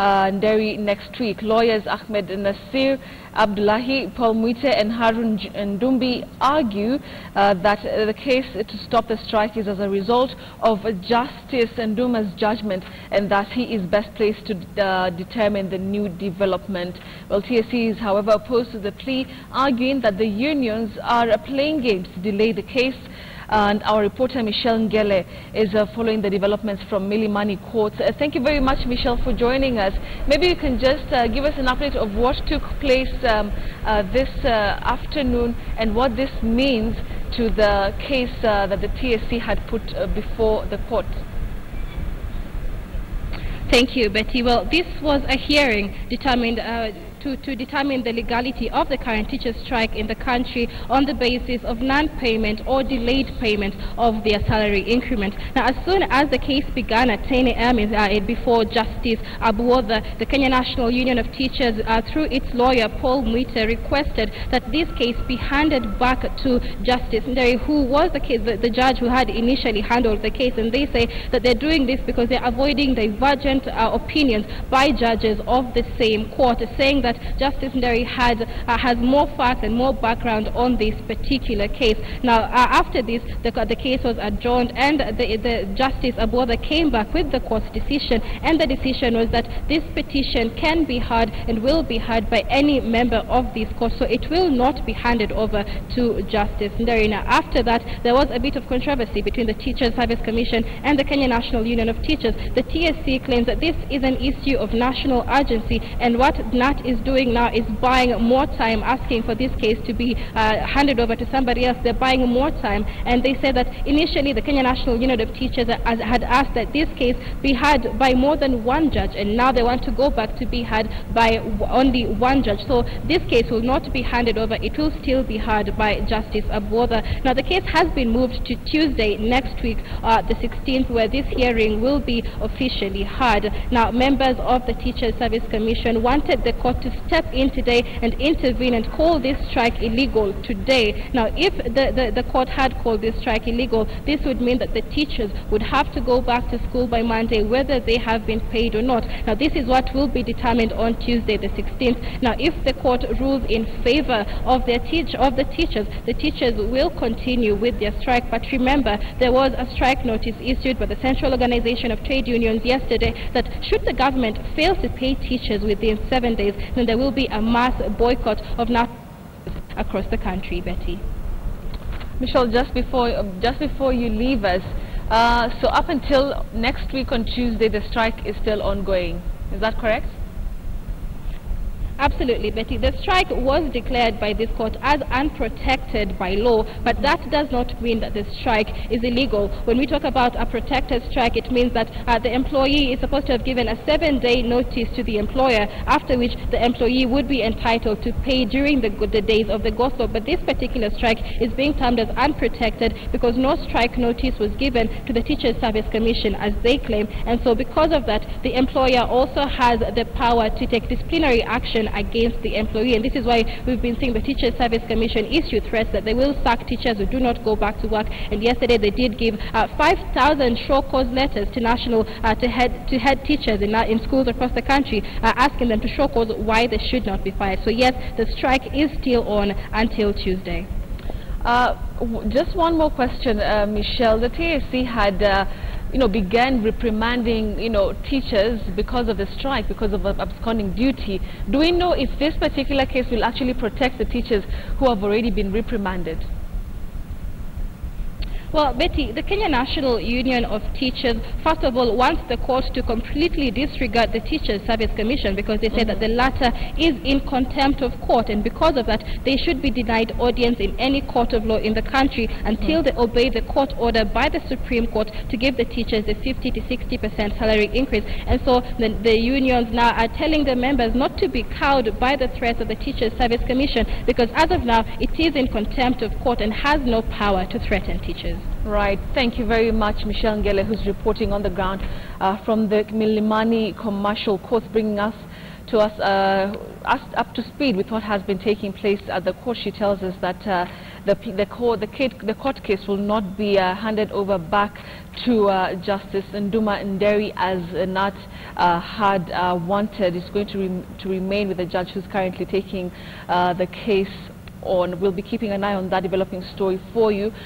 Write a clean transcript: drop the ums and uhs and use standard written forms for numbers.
Nderi next week. Lawyers Ahmednassir Abdullahi, Paul Muite and Nduma argue that the case to stop the strike is as a result of Justice Nduma's judgment and that he is best placed to determine the new development. Well, TSC is however opposed to the plea, arguing that the unions are playing games to delay the case. And our reporter Michelle Ngele is following the developments from Milimani Court. Thank you very much, Michelle, for joining us. Maybe you can just give us an update of what took place this afternoon and what this means to the case that the TSC had put before the court. Thank you, Betty. Well, this was a hearing determined to determine the legality of the current teachers' strike in the country on the basis of non-payment or delayed payment of their salary increment. Now, as soon as the case began at 10 a.m. Before Justice Abuoda, the Kenya National Union of Teachers, through its lawyer Paul Muite, requested that this case be handed back to Justice Nderi, who was the judge who had initially handled the case. And they say that they're doing this because they're avoiding divergent opinions by judges of the same court, saying that Justice Nderi has more facts and more background on this particular case. Now, after this, the case was adjourned, and the Justice Abuoda came back with the court's decision, and the decision was that this petition can be heard and will be heard by any member of this court, so it will not be handed over to Justice Nderi. Now, after that, there was a bit of controversy between the Teachers Service Commission and the Kenya National Union of Teachers. The TSC claims that this is an issue of national urgency, and what NAT is doing now is buying more time, asking for this case to be handed over to somebody else. They're buying more time, and they said that initially the Kenya National Union of Teachers had asked that this case be heard by more than one judge, and now they want to go back to be heard by only one judge. So this case will not be handed over. It will still be heard by Justice Abuoda. Now, the case has been moved to Tuesday next week, the 16th, where this hearing will be officially heard. Now, members of the Teachers Service Commission wanted the court to step in today and intervene and call this strike illegal today. Now, if the court had called this strike illegal, this would mean that the teachers would have to go back to school by Monday, whether they have been paid or not. Now, this is what will be determined on Tuesday, the 16th. Now, if the court rules in favor of the teachers will continue with their strike. But remember, there was a strike notice issued by the Central Organization of Trade Unions yesterday that should the government fail to pay teachers within 7 days, then there will be a mass boycott of NAT across the country. Betty. Michelle, just before you leave us, so up until next week on Tuesday, the strike is still ongoing. Is that correct? Absolutely, Betty. The strike was declared by this court as unprotected by law, but that does not mean that the strike is illegal. When we talk about a protected strike, it means that the employee is supposed to have given a 7-day notice to the employer, after which the employee would be entitled to pay during the days of the go-slow. But this particular strike is being termed as unprotected because no strike notice was given to the Teachers Service Commission, as they claim. And so because of that, the employer also has the power to take disciplinary action against the employee, and this is why we've been seeing the Teachers Service Commission issue threats that they will sack teachers who do not go back to work. And yesterday they did give 5,000 show cause letters to head teachers in schools across the country, asking them to show cause why they should not be fired. So yes, the strike is still on until Tuesday. Just one more question, Michelle. The TSC had began reprimanding, teachers because of the strike, because of absconding duty. Do we know if this particular case will actually protect the teachers who have already been reprimanded? Well, Betty, the Kenya National Union of Teachers, first of all, wants the court to completely disregard the Teachers Service Commission because they say that the latter is in contempt of court, and because of that, they should be denied audience in any court of law in the country until they obey the court order by the Supreme Court to give the teachers the 50 to 60% salary increase. And so the unions now are telling the members not to be cowed by the threats of the Teachers Service Commission because as of now, it is in contempt of court and has no power to threaten teachers. Right. Thank you very much, Michelle Ngele, who's reporting on the ground from the Milimani Commercial Court, bringing us to us, up to speed with what has been taking place at the court. She tells us that the court case will not be handed over back to Justice Nduma Nderi as Nat had wanted. It's going to remain with the judge who's currently taking the case on. We'll be keeping an eye on that developing story for you.